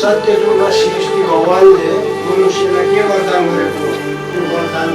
सत्ययुगमा सृष्टि भगवानले मनुष्यलाई के वरदान गरेको त्यो वरदान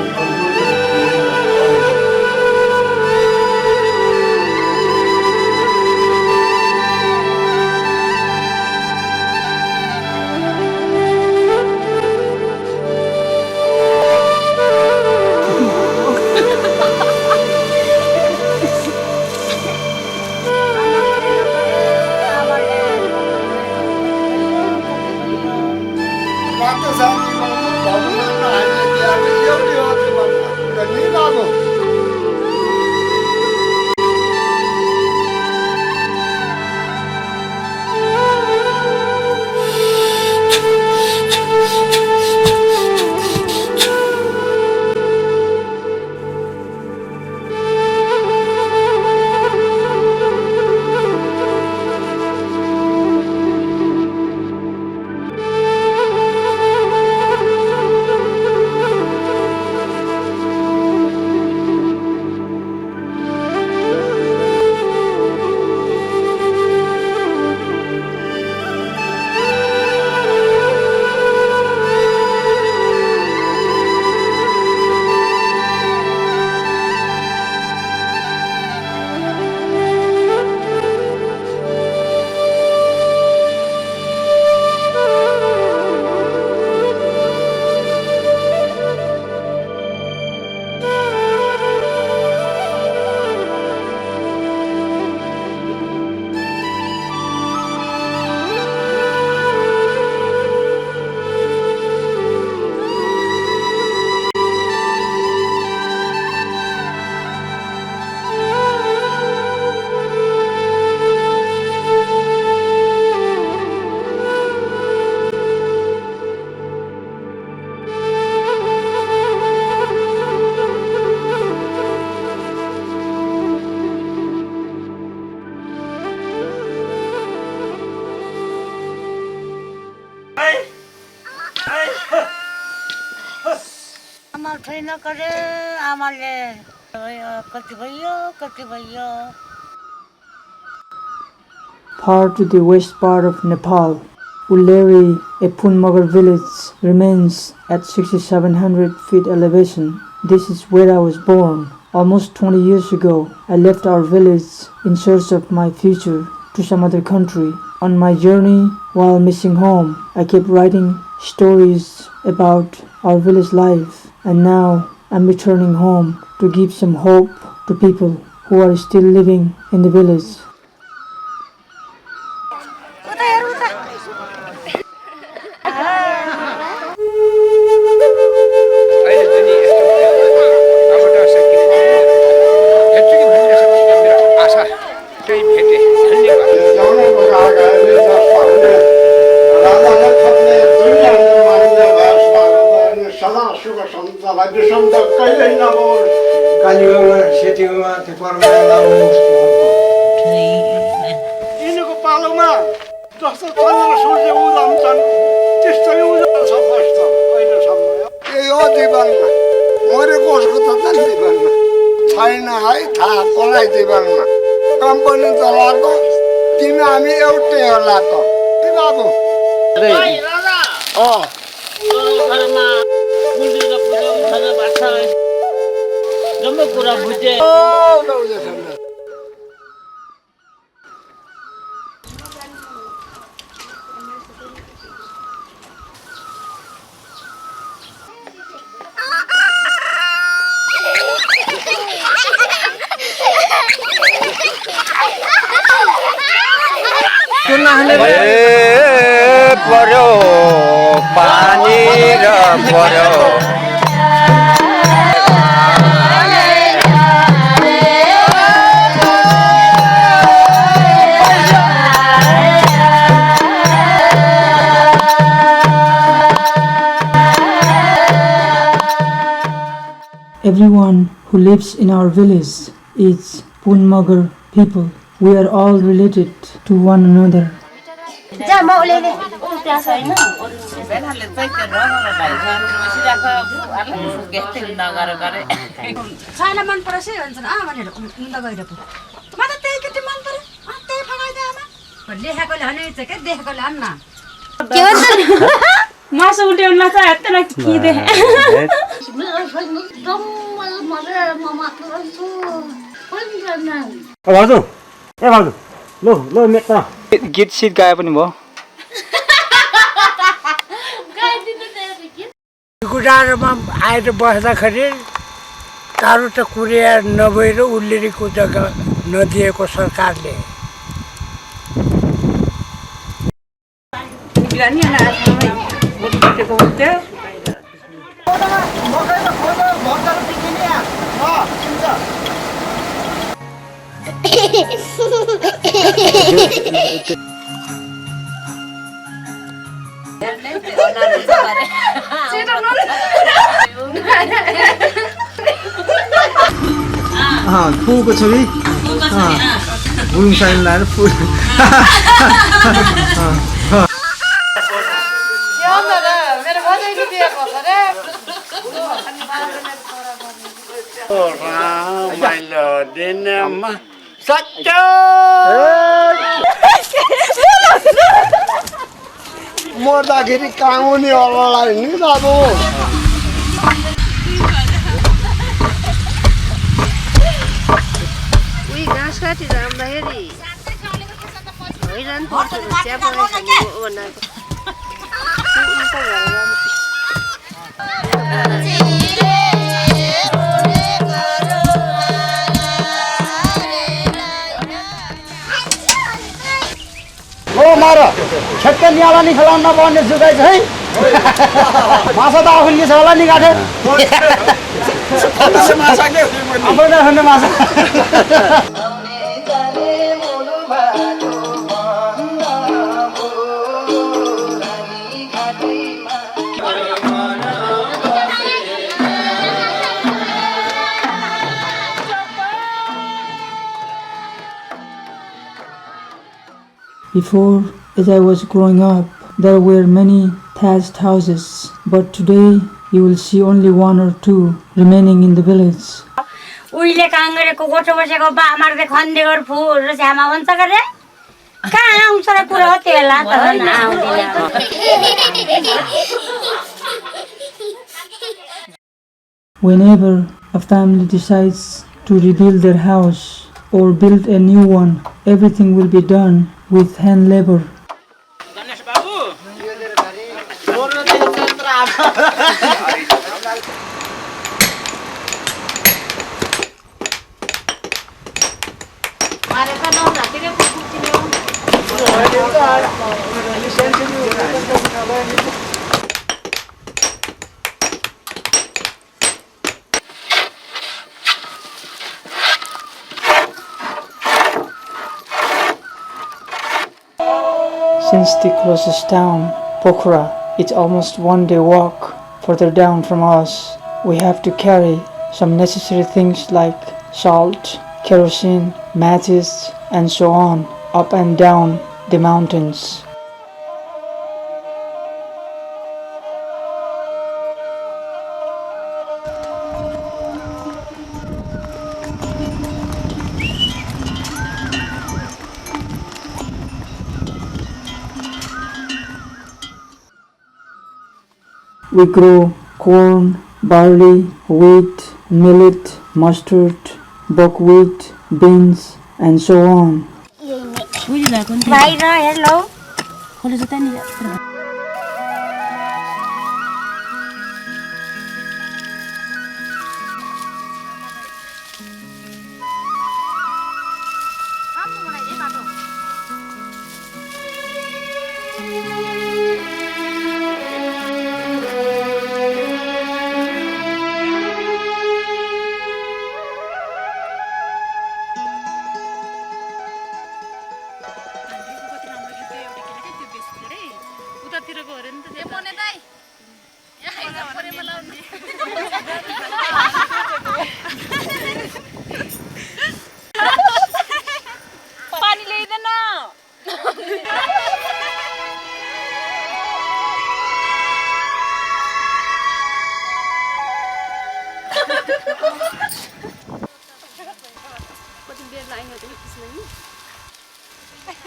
Far to the west part of Nepal, Ulleri, a Punmagar village, remains at 6,700 feet elevation. This is where I was born. Almost 20 years ago, I left our village in search of my future to some other country. On my journey, while missing home, I kept writing stories about our village life, and now I'm returning home to give some hope to people who are still living in the village. यिनीको पालोमा जस्तो चन्द्र सूर्य उदाउँछन् त्यस्तै उजाला छ कस्तो अहिलेसम्म यही हो जीवनमा मरेको उसको त जीवनमा छैन है थाहा कसलाई जीवनमा कम्पनी चलाएको तिमी हामी एउटै होला त के बाबु जम्मै कुरा बुझे पर्यो पानी र पर्यो Everyone who lives in our village is Punmagar people. We are all related to one another. जा म उलेले त्यहाँ छैन बेलाले चाहिँ त्यो रगरा भाइ बसिरहेको अलि गेस्टिङ नगर गरे साला मन परेछ भन्छन् भनेर उन्दा गएर पो म त त्यही केटी मन पर्यो त्यही फगाइदे आमा लेखेकोले भने चाहिँ के देखेकोले आन्न के भन्छ मासु उल्ट्याउन लाग्छ हत्तला किदे भाउजू ए भाउजू लो मेट गीत सित गाए पनि भयो गुडारमा आएर बस्दाखेरि कारो त कुरिया नभएर उल्लेरीको जग्गा नदिएको सरकारले फुलको छोरी बुङ साइन लाएर फुल मर्दाखेरि काउने अरूलाई नि अब घाँस काटी राम्दाखेरि हैरान पर्छ चिया बनाएको हो मार ठ्याक्क निहाला नि खेलाउन नपाउने जुगाइ छ है माछा त आफूले छ होला नि गाठे आफूले खाने माछा Before, as I was growing up, there were many thatched houses, but today you will see only one or two remaining in the village. उहिले काम गरेको गोठो बसेको बा मार्दै खन्देगर फुल र झ्यामा भन्छ गरे कहाँ आउँछ र कुरा हो त्यसलाई त होइन आउँदैन Whenever a family decides to rebuild their house or build a new one, everything will be done with hand labor. Since the closest town, Pokhara, it's almost one day walk further down from us. We have to carry some necessary things like salt, kerosene, matches, and so on up and down the mountains. We grow corn, barley, wheat, millet, mustard, buckwheat, beans, and so on. भाइ र hello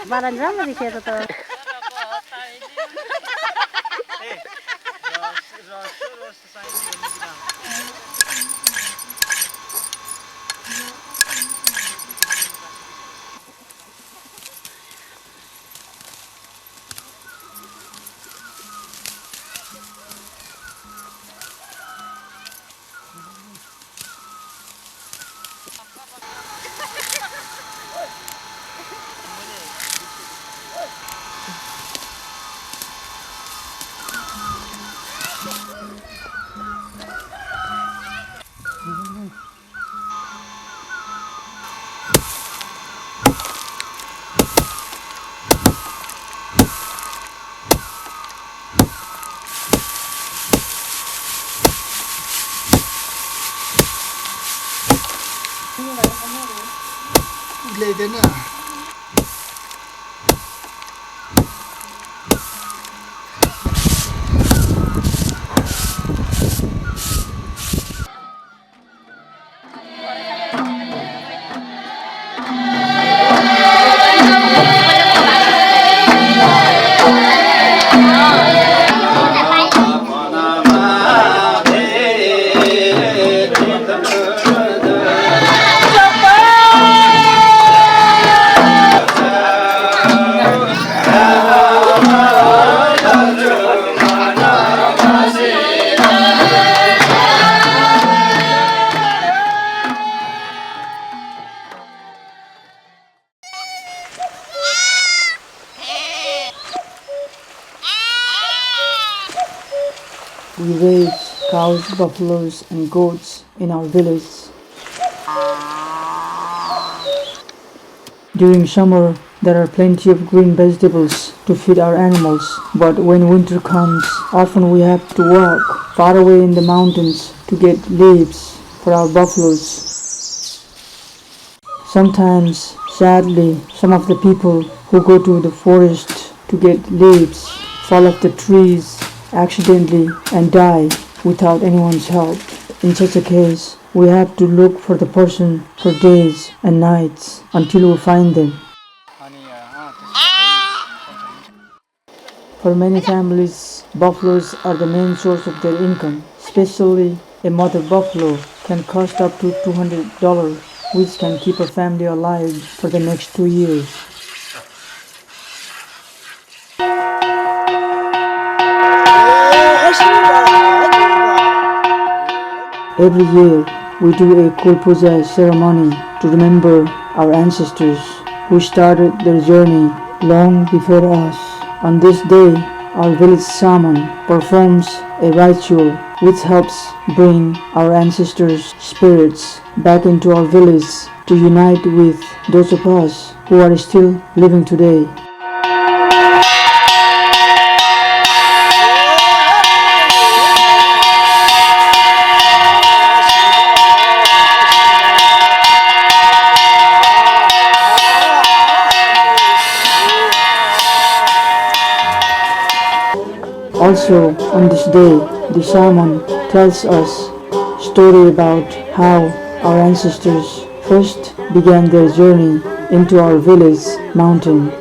बाह्र राम्रो देखियो त ल्याइदिएन We raise cows, buffaloes and goats in our village. During summer, there are plenty of green vegetables to feed our animals, but when winter comes, often we have to walk far away in the mountains to get leaves for our buffaloes. Sometimes, sadly, some of the people who go to the forest to get leaves fall off the trees accidentally and die without anyone's help. In such a case, we have to look for the person for days and nights until we find them. For many families, buffaloes are the main source of their income. Especially a mother buffalo can cost up to $200, which can keep a family alive for the next 2 years. Every year, we do a Kulpuja ceremony to remember our ancestors who started their journey long before us. On this day, our village shaman performs a ritual which helps bring our ancestors' spirits back into our village to unite with those of us who are still living today. Also, on this day, the shaman tells us story about how our ancestors first began their journey into our village mountain.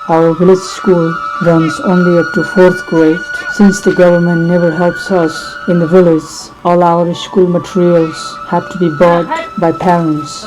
Our village school runs only up to 4th grade. Since the government never helps us in the village, all our school materials have to be bought by parents.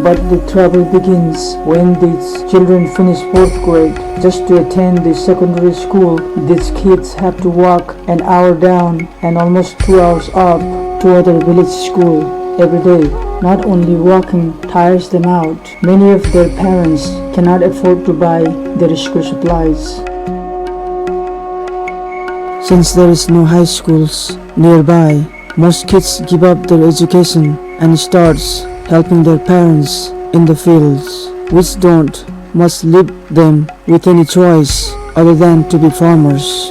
But the trouble begins when these children finish 4th grade. Just to attend the secondary school, these kids have to walk an hour down and almost 2 hours up to other village school every day. Not only walking tires them out, many of their parents cannot afford to buy their school supplies. Since there is no high schools nearby, most kids give up their education and starts helping their parents in the fields, which don't must leave them with any choice other than to be farmers.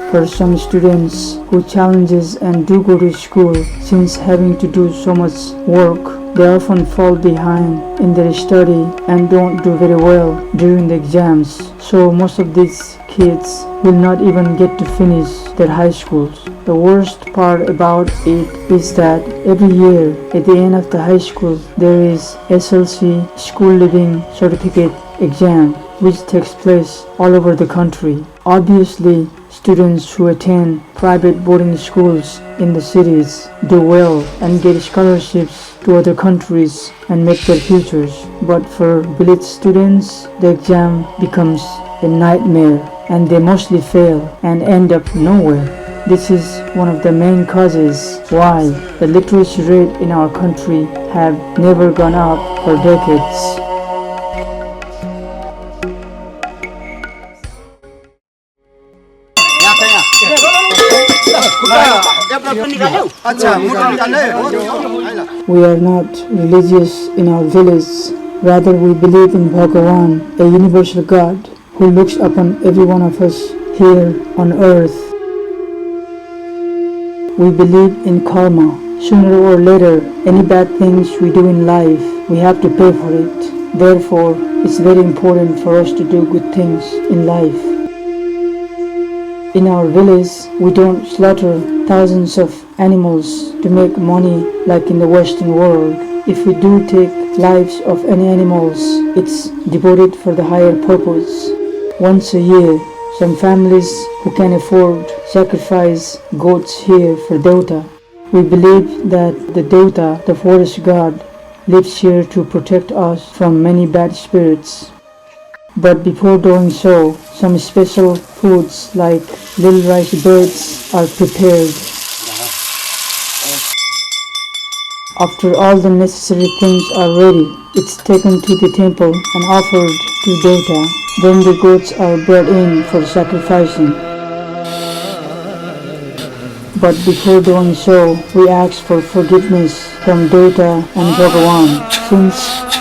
For some students who challenges and do go to school, since having to do so much work, they often fall behind in their study and don't do very well during the exams. So most of these kids will not even get to finish their high schools. The worst part about it is that every year at the end of the high school there is SLC school leaving certificate exam which takes place all over the country. Obviously, students who attend private boarding schools in the cities do well and get scholarships to other countries and make their futures. But for village students, the exam becomes a nightmare and they mostly fail and end up nowhere. This is one of the main causes why the literacy rate in our country have never gone up for decades. We are not religious in our village. Rather, we believe in Bhagavan, a universal God who looks upon every one of us here on earth. We believe in karma. Sooner or later, any bad things we do in life, we have to pay for it. Therefore, it's very important for us to do good things in life. In our village, we don't slaughter thousands of animals to make money like in the Western world. If we do take lives of any animals, it's devoted for the higher purpose. Once a year, some families who can afford sacrifice goats here for Devta. We believe that the Devta, the forest god, lives here to protect us from many bad spirits. But before doing so, some special foods like little rice birds are prepared. After all the necessary things are ready, it's taken to the temple and offered to Devta. Then the goats are brought in for sacrificing. But before doing so, we ask for forgiveness from Devta and Bhagavan, since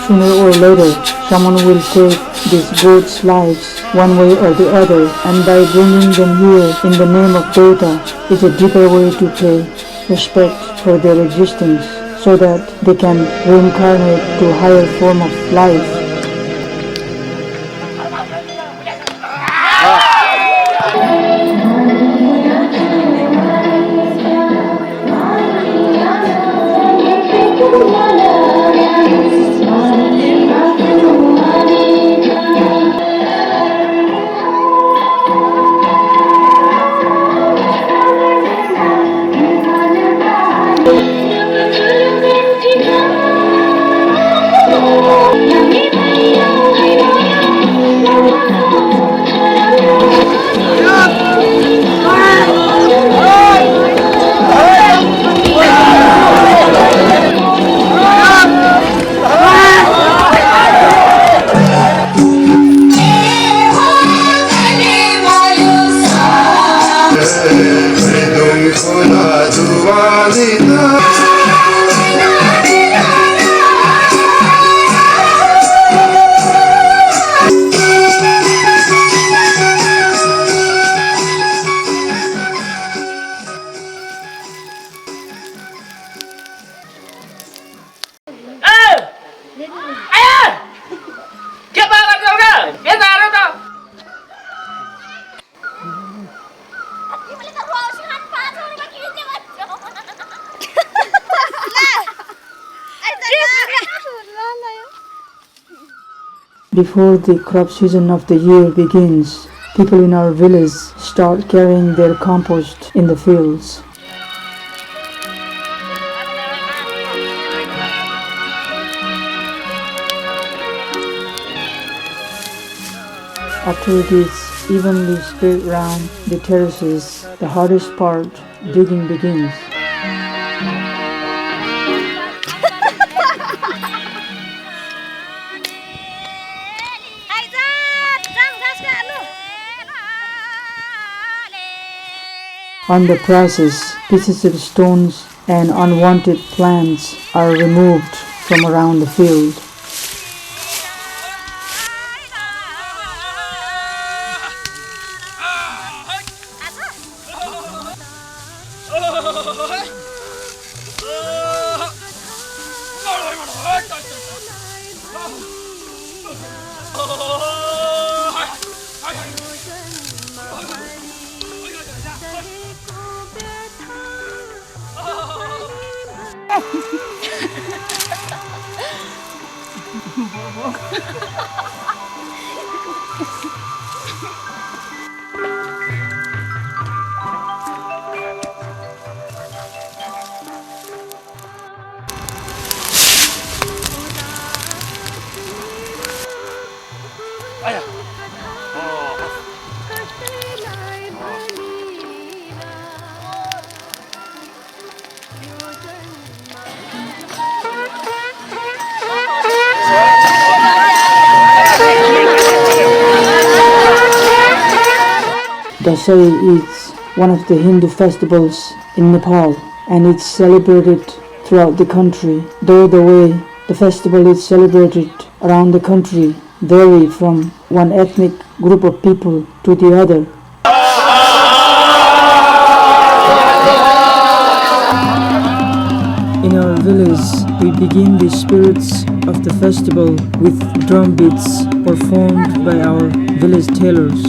sooner or later someone will take these goats' lives one way or the other, and by bringing them here in the name of Devta is a deeper way to pay respect for their existence, so that they can reincarnate to a higher form of life. Before the crop season of the year begins, people in our village start carrying their compost in the fields. After it is evenly spread round the terraces, the hardest part, digging, begins. On the process, pieces of stones and unwanted plants are removed from around the field. Dasai is one of the Hindu festivals in Nepal, and it's celebrated throughout the country, though the way the festival is celebrated around the country vary from one ethnic group of people to the other. In our village, we begin the spirits of the festival with drum beats performed by our village tailors.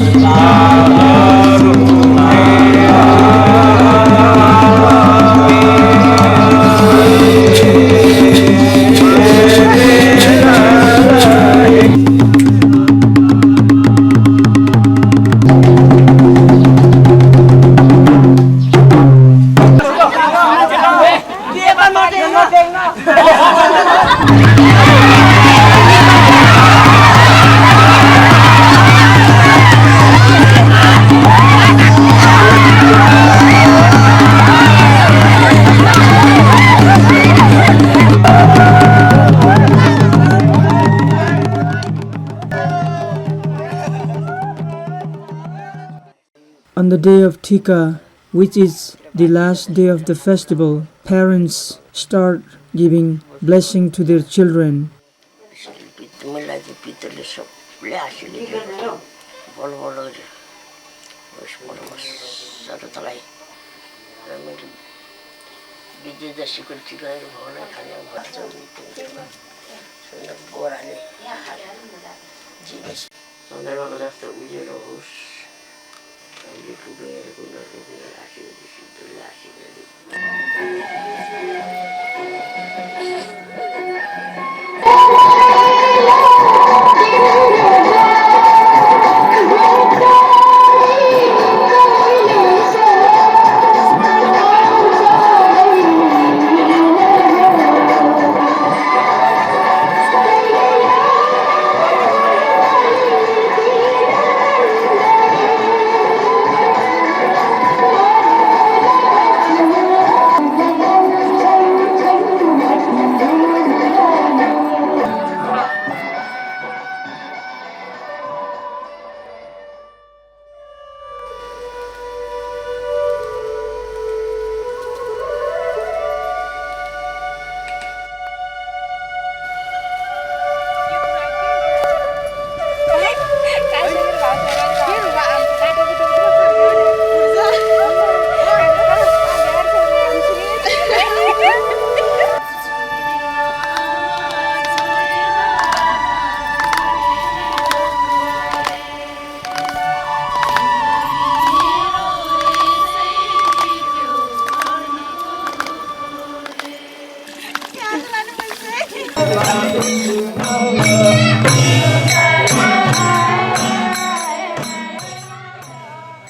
On the day of Tika, which is the last day of the festival, parents start giving blessing to their children.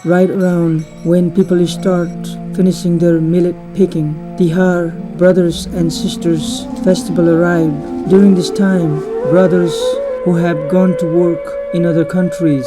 Right around when people start finishing their millet picking, Tihar, brothers and sisters festival arrive. During this time, brothers who have gone to work in other countries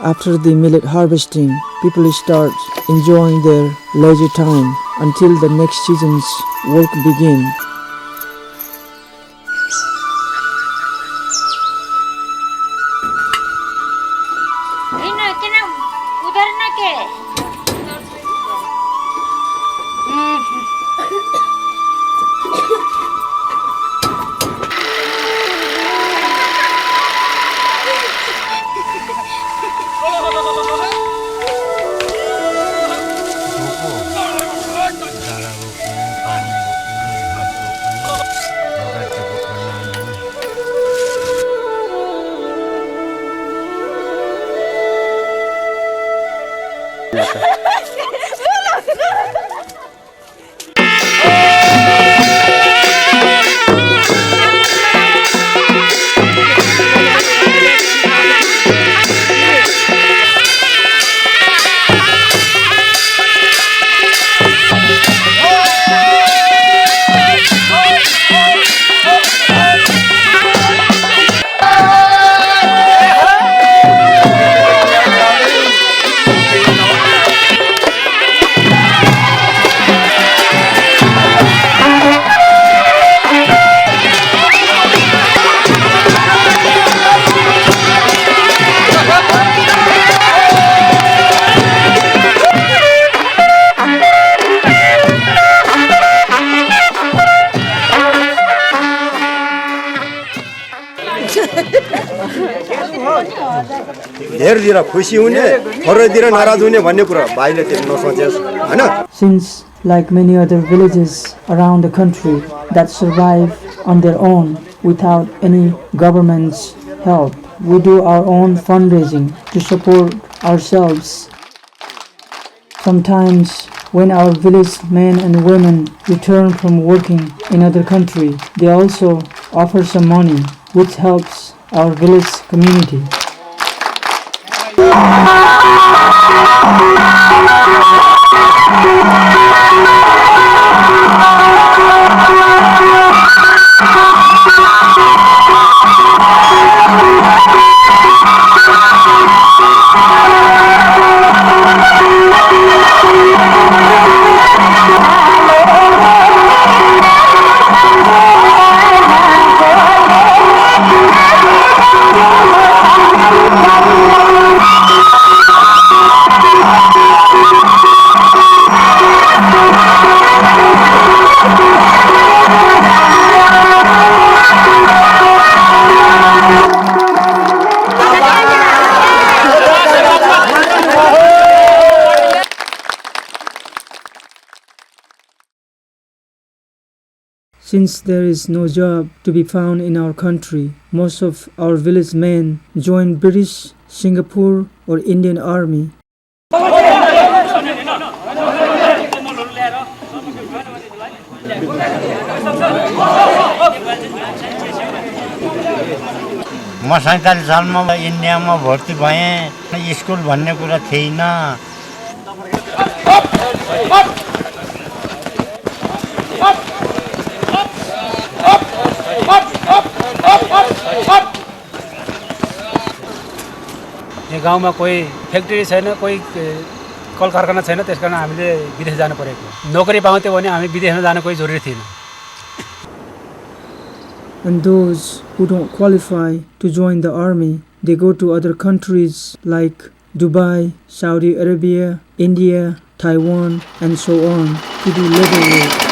After the millet harvesting, people start enjoying their leisure time until the next season's work begin. धेरैतिर खुसी हुने थोरैतिर नाराज हुने भन्ने कुरा भाइले त्यो नसोचेस् हैन Since, like many other villages around the country that survive on their own without any government's help, we do our own fundraising to support ourselves. Sometimes, when our village men and women return from working in other country, they also offer some money, which helps our village community. Since there is no job to be found in our country, most of our village men join British, Singapore or Indian Army. म 47 सालमा इन्डियामा भर्ती भएँ school भन्ने कुरा थिएन यहाँ गाउँमा कोही फ्याक्ट्री छैन कोही कल कारखाना छैन त्यसकारण हामीले विदेश जानु परेको नोकरी पाउँथ्यो भने हामी विदेशमा जानु कोही जरुरी थिएन And those who don't qualify to join the army, they go to other countries like Dubai, Saudi Arabia, India, Taiwan, and so on to do labor work.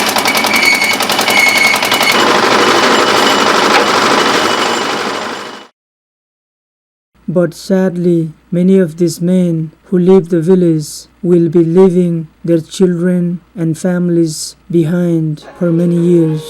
But sadly, many of these men who leave the village will be leaving their children and families behind for many years.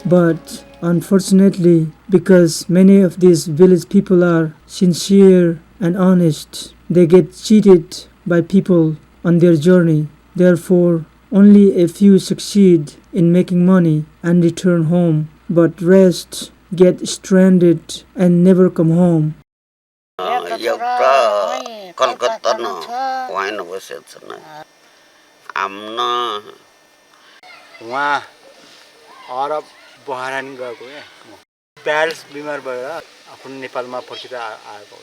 But unfortunately, because many of these village people are sincere and honest, they get cheated by people on their journey. Therefore, Only a few succeed in making money and return home, but rest get stranded and never come home. एउटा कलकत्ता न wine बसेको छ न आम्न उहाँ अरब बहरान गएको Paris बिमार भएर आफ्नो नेपालमा फर्किँदा आएको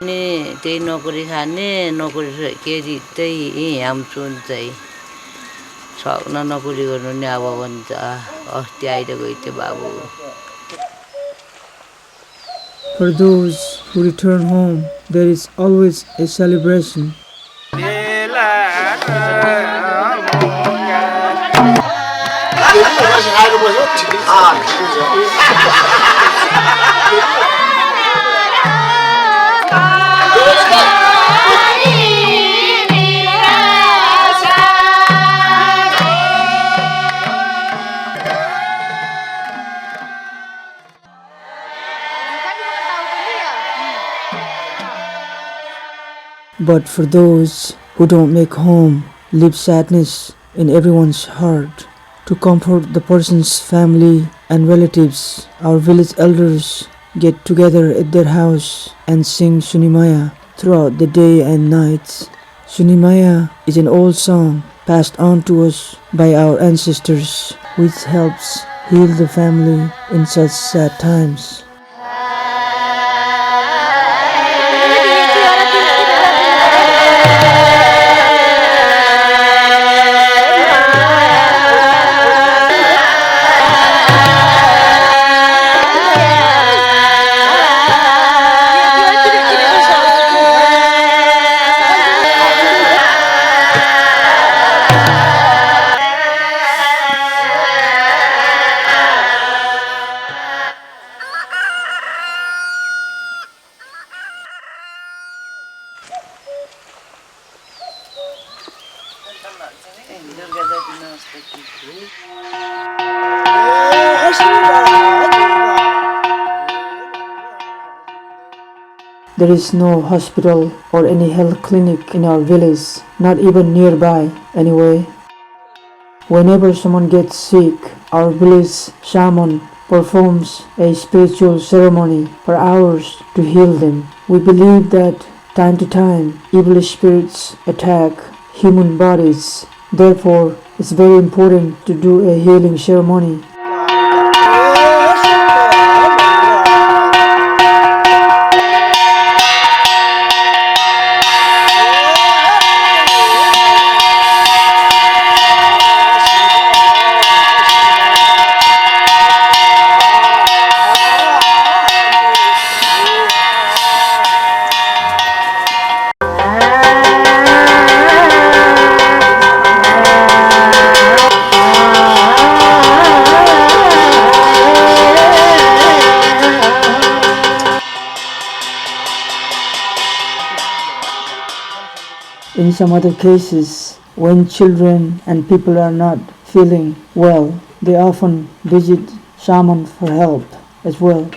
नि त्यही नोकरी खाने नोकरी केजी त्यही हामचुन चाहिँ सक्न नोकरी गर्नु नि अब भन्छ अस्ति आएर गयो त्यो बाबु. For those who return home, there is always a celebration. But for those who don't make home, leave sadness in everyone's heart. To comfort the person's family and relatives, our village elders get together at their house and sing Sunimaya throughout the day and night. Sunimaya is an old song passed on to us by our ancestors, which helps heal the family in such sad times. There is no hospital or any health clinic in our village, not even nearby anyway. Whenever someone gets sick, our village shaman performs a spiritual ceremony for hours to heal them. We believe that time to time evil spirits attack human bodies. Therefore, it's very important to do a healing ceremony. In some other cases, when children and people are not feeling well, they often visit shaman for help as well.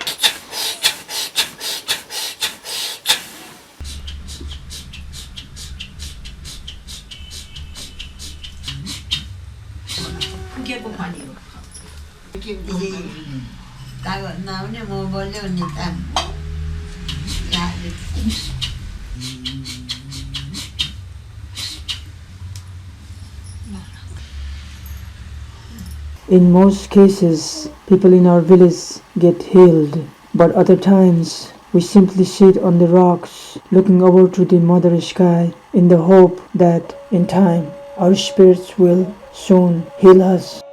In most cases, people in our village get healed, but other times we simply sit on the rocks looking over to the mother sky in the hope that in time our spirits will soon heal us.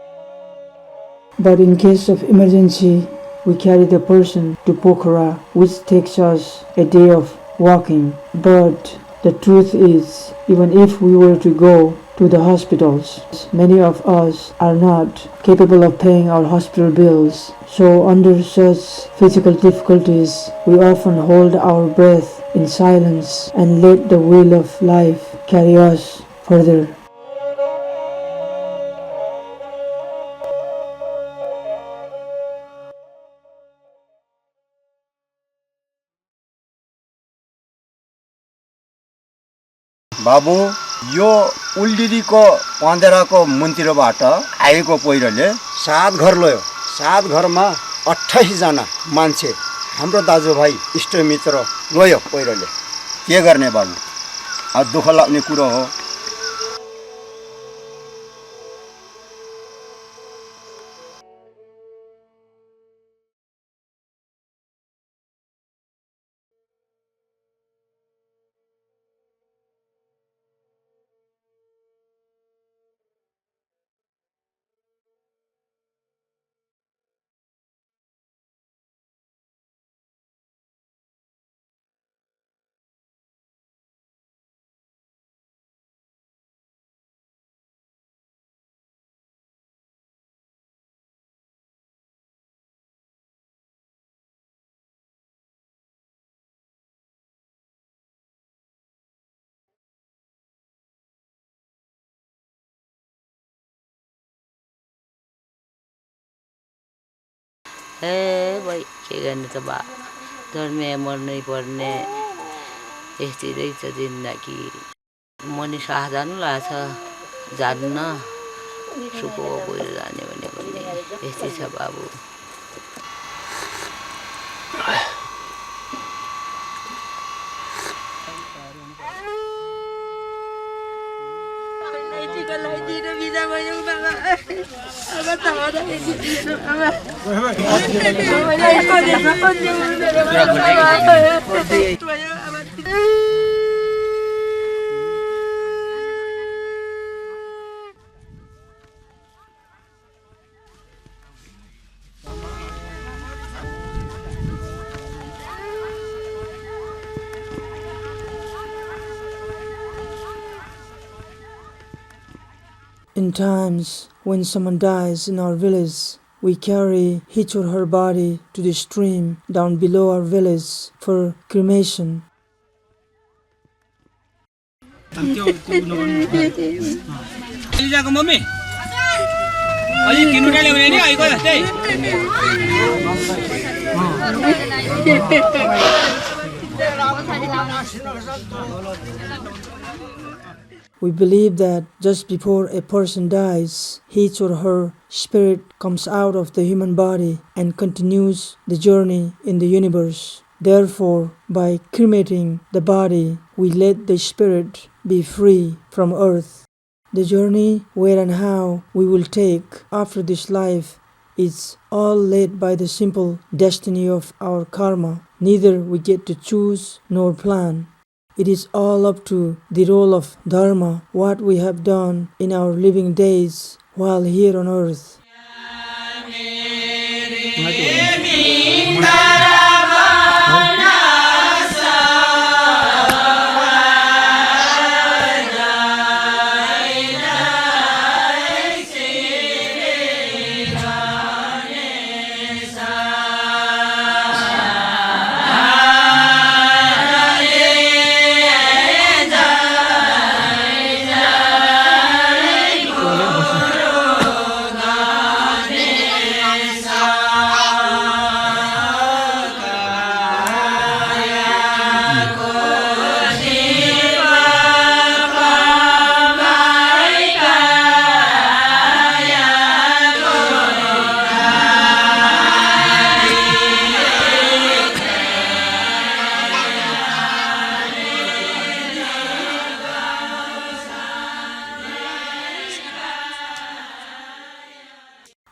But in case of emergency, we carry the person to Pokhara, which takes us a day of walking. But the truth is, even if we were to go to the hospitals, many of us are not capable of paying our hospital bills. So under such physical difficulties, we often hold our breath in silence and let the wheel of life carry us further. बाबु यो उल्डिरीको पन्देराको मुन्तिरोबाट आएको पहिरोले 7 घर लयो। 7 घरमा 28 जना मान्छे हाम्रो दाजुभाइ इष्टमित्र लयो पहिरोले। के गर्ने बाबु? दुःख लाग्ने कुरो हो। भाइ के गर्ने त बा जन्मे मर्नै पर्ने यस्तै रहेछ जिन्दगी। मनी साह जानु लाग्छ जान्न सुको गएर जाने भने पनि यस्तै छ बाबु। In times when someone dies in our village, we carry his or her body to the stream down below our village for cremation. We believe that just before a person dies, his or her spirit comes out of the human body and continues the journey in the universe. Therefore, by cremating the body, we let the spirit be free from earth. The journey where and how we will take after this life is all led by the simple destiny of our karma. Neither we get to choose nor plan. It is all up to the role of dharma, what we have done in our living days while here on earth.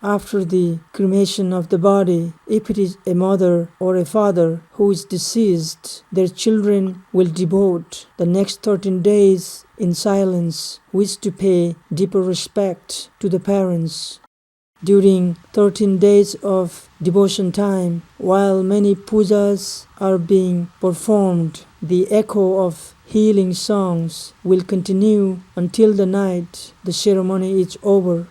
After the cremation of the body, if it is a mother or a father who is deceased, their children will devote the next 13 days in silence, which to pay deeper respect to the parents. During 13 days of devotion time, while many pujas are being performed, the echo of healing songs will continue until the night the ceremony is over.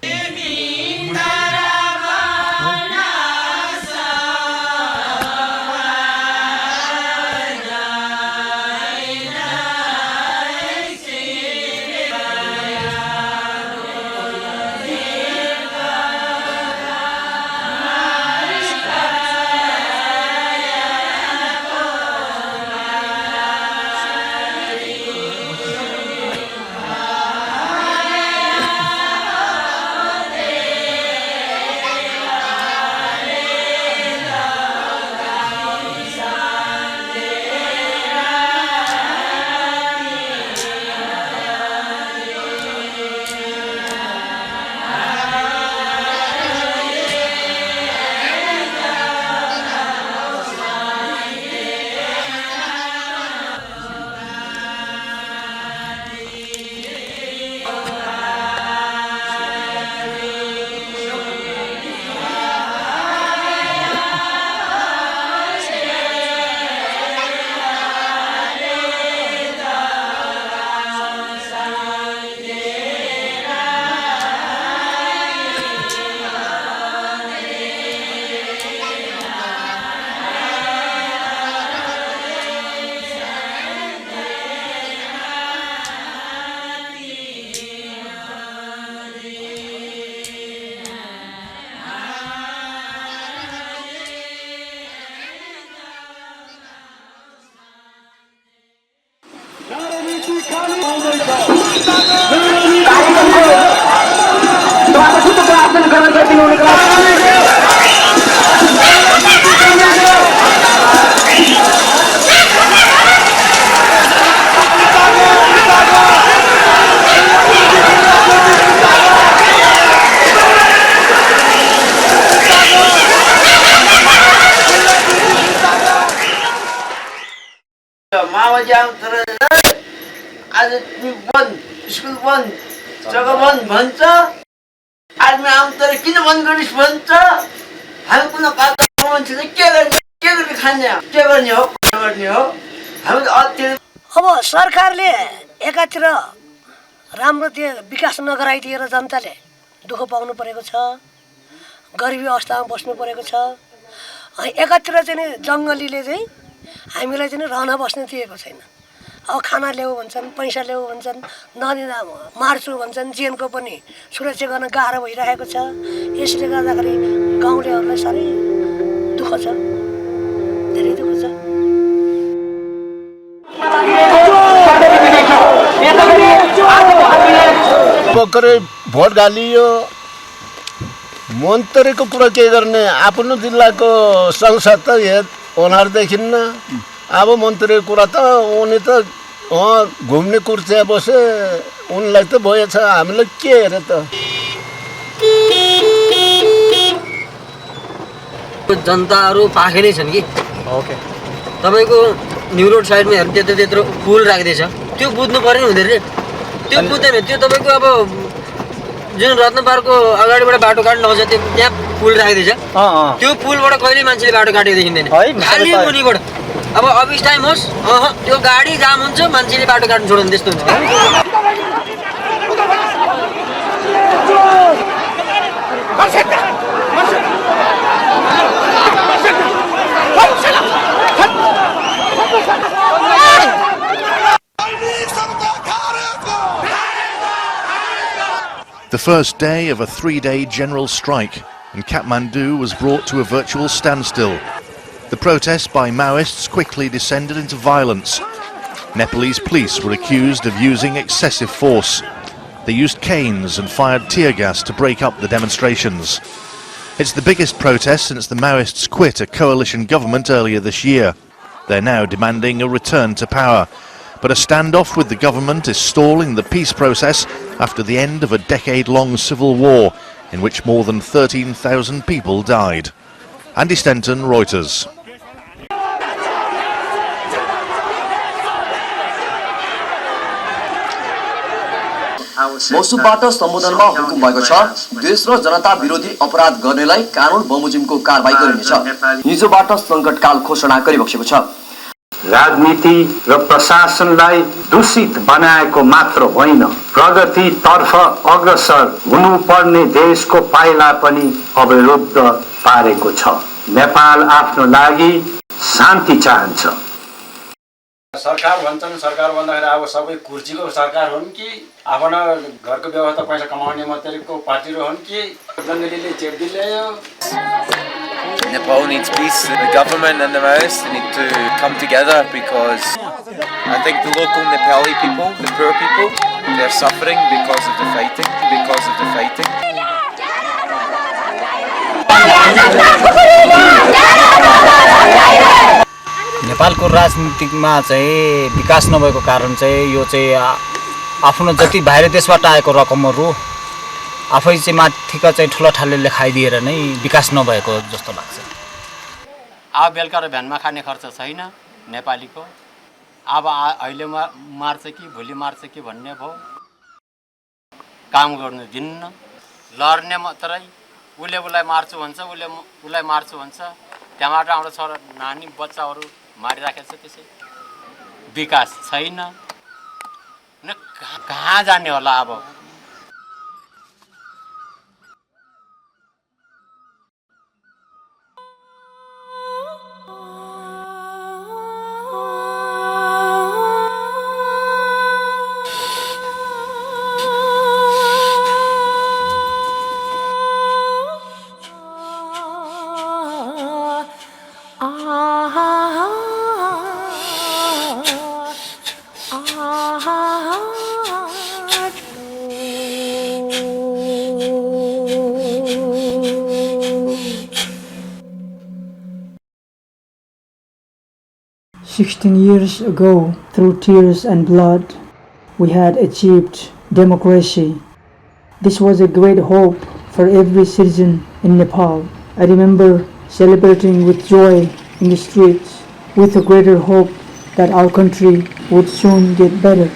मामाजी आउँछ आज बन्द school बन्द जग्गा बन्द भन्छ army आउँछ किन बन्द गरिस् भन्छ हामी कुन काका मान्छे चाहिँ के गर्ने खाने के गर्ने हो हामी अति अब सरकारले एकातिर राम्रो त्यो विकास नगराइदिएर जनताले दुःख पाउनु परेको छ गरिबी अवस्थामा बस्नु परेको छ एकातिर चाहिँ जङ्गलीले चाहिँ हामीलाई चाहिँ रहन बस्न दिएको छैन अब खाना ल्याऊ भन्छन् पैसा ल्याऊ भन्छन् नदिँदा मार्छु भन्छन् जेनको पनि सुरक्षा गर्न गाह्रो भइरहेको छ यसले गर्दाखेरि गाउँलेहरूलाई साह्रै दुःख छ धेरै दुःख छ भर्खरै भोट गालियो मन्त्रीको कुरा के गर्ने आफ्नो जिल्लाको संसद त उनीहरू देखिन्न अब मन्त्रीको कुरा त उनी त घुम्ने कुर्सिया बसे उनलाई त भएछ हामीलाई के हेरे त जनताहरू पाखेरै छन् कि ओके तपाईको न्यू रोड साइडमा हेर्नु त्यत्रो पुल राख्दैछ त्यो बुझ्नु पर्यो नि हुँदैन त्यो बुझ्दैन त्यो तपाईको अब जुन रत्नपारको अगाडिबाट बाटो काट्न नआउँछ त्यो त्यहाँ पुल राख्दैछ त्यो पुलबाट कहिले मान्छेले बाटो काटेको देखिँदैन खाली मुनिबाट अब अफिस टाइम होस् त्यो गाडी जाम हुन्छ मान्छेले बाटो काट्नु छोड्नु त्यस्तो हुन्छ The first day of a 3-day general strike in Kathmandu was brought to a virtual standstill. The protests by Maoists quickly descended into violence. Nepalese police were accused of using excessive force. They used canes and fired tear gas to break up the demonstrations. It's the biggest protest since the Maoists quit a coalition government earlier this year. They're now demanding a return to power. But a standoff with the government is stalling the peace process after the end of a decade-long civil war in which more than 13,000 people died. Andy Stenton, Reuters. मौसुमबाट सम्बोधनमा हुकुम भएको छ देश र जनता विरोधी अपराध गर्नेलाई कानुन बमोजिमको कारबाही गरिनेछ हिजोबाट संकटकाल घोषणा गरिबक्सेको छ राजनीति र प्रशासनलाई दूषित बनाएको मात्र होइन प्रगतितर्फ अग्रसर हुनुपर्ने देशको पाइला पनि अवरुद्ध पारेको छ नेपाल आफ्नो लागि शान्ति चाहन्छ सरकार भन्छन् सरकार भन्दाखेरि अब सबै कुर्सीको सरकार हुन् कि आफ्नो घरको व्यवस्था पैसा कमाउने मात्रै पार्टी हुन् कि जङ्गलीले चेप्दी ल्यायो Nepal needs peace. The government and the Maoists need to come together because I think the local Nepali people, the poor people, they're suffering because of the fighting. नेपालको राजनीतिमा चाहिँ विकास नभएको कारण चाहिँ यो चाहिँ आफ्नो जति बाहिर देशबाट आएको रकमहरू आफै चाहिँ माथिका चाहिँ ठुला ठालेले खाइदिएर नै विकास नभएको जस्तो लाग्छ अब बेलुका र भ्यानमा खाने खर्च छैन नेपालीको अब अहिले मार्छ कि भोलि मार्छ कि भन्ने भयो काम गर्नु दिन्न लड्ने मात्रै उसलाई मार्छु भन्छ उसलाई मार्छु भन्छ त्यहाँबाट हाम्रो छोरा नानी बच्चाहरू मारिराखेको छ त्यसै विकास छैन न कहाँ जाने होला अब 16 years ago, through tears and blood, we had achieved democracy. This was a great hope for every citizen in Nepal. I remember celebrating with joy in the streets, with a greater hope that our country would soon get better.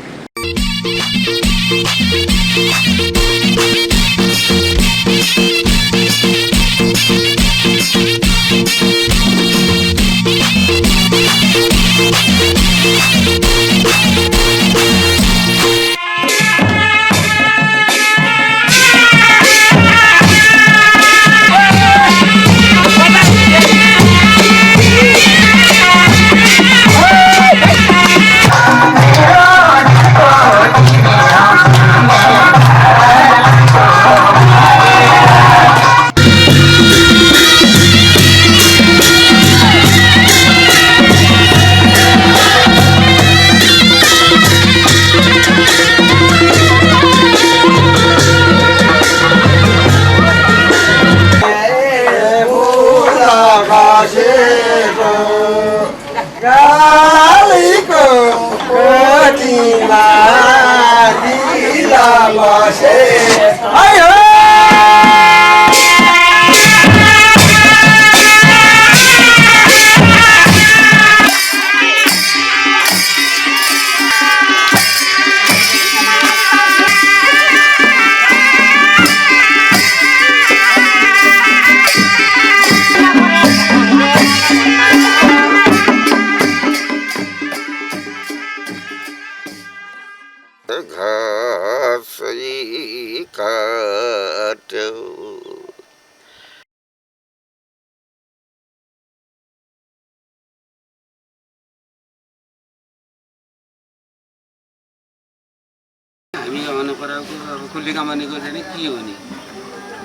हामी आउनु पराको अब कुल्ली कमानीको चाहिँ के हो नि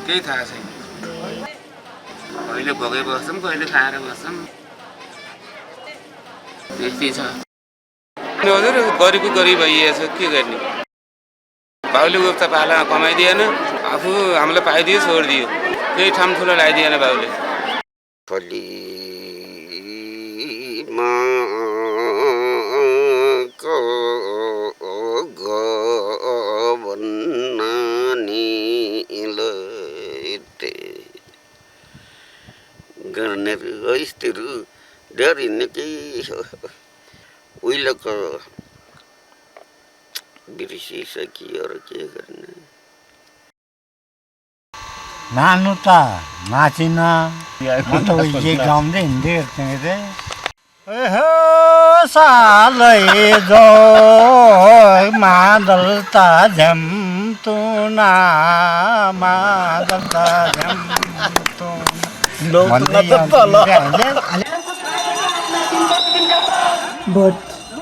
केही थाहा छैन कहिले भोकै बस्छौँ कहिले खाएर बस्छौँ त्यस्तै छ हजुर गरिबको गरिब भइएछ के गर्ने बाउले उता पाला कमाइदिएन आफू हामीलाई पाइदियो छोडिदियो केही ठाउँ ठुलो लगाइदिएन बाउले गर्ने यस्तोहरू डर हिँड्ने केही उहिलेको बिर्सिसकियो र के गर्ने नाच्नु त नाचिन जे गाउँदै हिँड्दै हिँड्दै सालै जो मादल त झ्याम तुना मादल त झ्याम But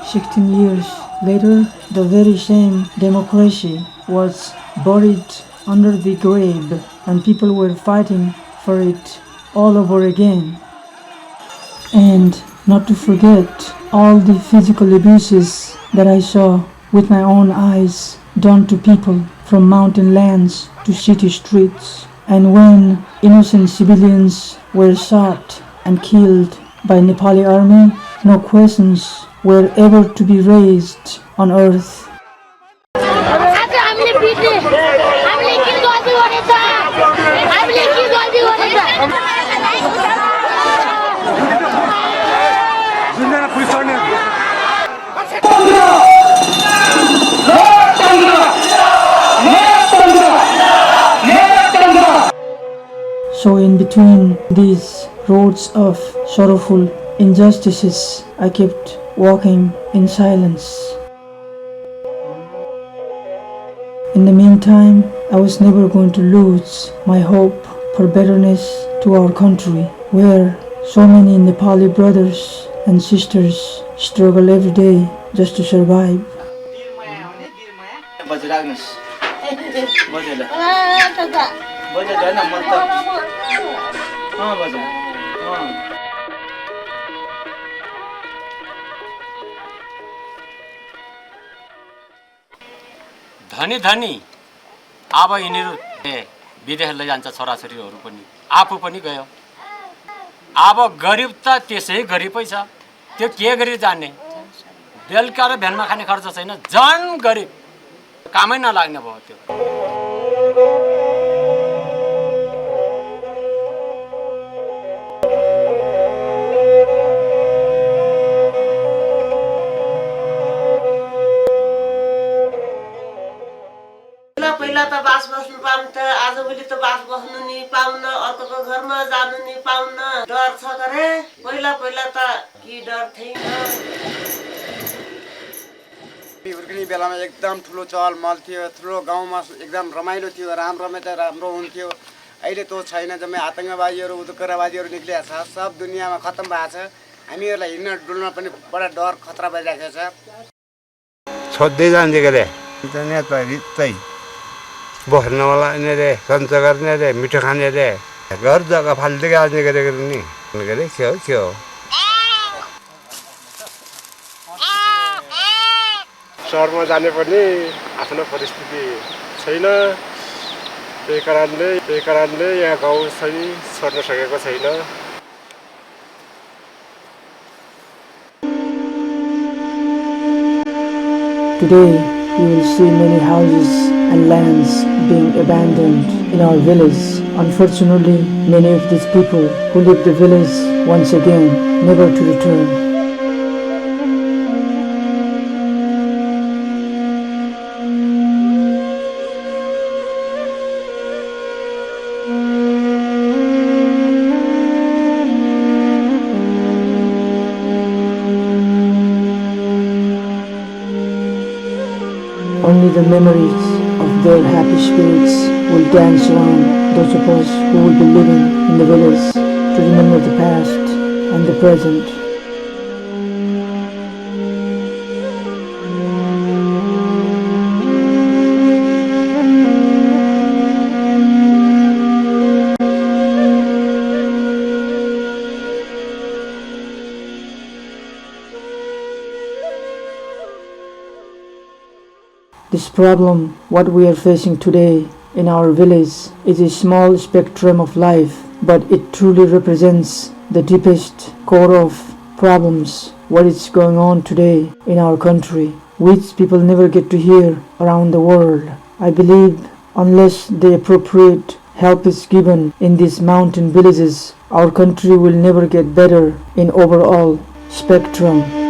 16 years later, the very same democracy was buried under the grave and people were fighting for it all over again. And not to forget all the physical abuses that I saw with my own eyes done to people from mountain lands to city streets. And when innocent civilians were shot and killed by Nepali army, no questions were ever to be raised on earth. So in between these roads of sorrowful injustices, I kept walking in silence. In the meantime, I was never going to lose my hope for betterness to our country, where so many Nepali brothers and sisters struggle every day just to survive. धनी धनी अब यिनीहरू विदेश लैजान्छ छोराछोरीहरू पनि आफू पनि गयो अब गरिब त त्यसै गरिबै छ त्यो के गरी जाने बेलुका र बिहानमा खाने खर्च छैन झन् गरिब कामै नलाग्ने भयो त्यो पहिला त बास बस्नु पाउँथ्यो आजभोलि त बास बस्नु नि पाउन अर्कोको घरमा जानु नि पाउन डर छ गरे पहिला त के डर थिएन हुर्किने बेलामा एकदम ठुलो चहल महल थियो ठुलो गाउँमा एकदम रमाइलो थियो राम्रो हुन्थ्यो अहिले त्यो छैन जम्मै आतङ्कवादीहरू उग्रवादीहरू निक्लिएको छ सब दुनियाँमा खत्तम भएको छ हामीहरूलाई हिँड्न डुल्न पनि बडा डर खतरा भइरहेको छ छोड्दै जान्छ के अरे बस्नवाला रे सञ्च गर्ने रे मिठो खाने रे घर जग्गा फाल्दै गाड्ने गरेको नि के अरे के हो सहरमा जाने पनि आफ्नो परिस्थिति छैन त्यही कारणले यहाँ गाउँ चाहिँ छोड्न सकेको छैन Today, you will see many houses and lands being abandoned in our village. Unfortunately, many of these people who leave the village once again, never to return. Only the memories of their happy spirits will dance around those of us who will be living in the village to remember the past and the present. This problem, what we are facing today in our village, is a small spectrum of life, but it truly represents the deepest core of problems, what is going on today in our country, which people never get to hear around the world. I believe unless the appropriate help is given in these mountain villages, our country will never get better in overall spectrum.